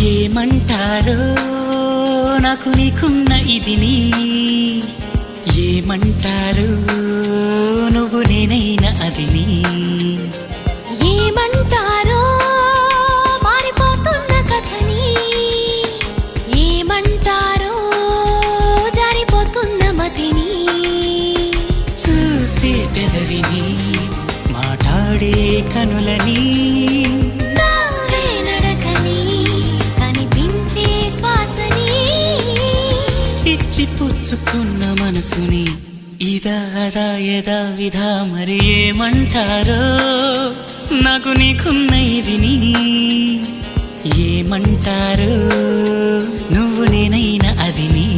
ఏమంటారో నాకు నీకున్న ఇదిని, ఏమంటారు నువ్వు నేనైన అదిని. ఏమంటారో మారిపోతున్న కథని, ఏమంటారో జారిపోతున్న మతిని. చూసే పెదవిని, మాట్లాడే కనులని, నవ్వే నడకని, కనిపించే శ్వాసని, ఇచ్చి పుచ్చుకున్న మనసుని ఇదా అదా యదా విధా. మరి ఏమంటారో నాకు నీకున్న ఇదిని, ఏమంటారో నువ్వు నేనైన అదిని.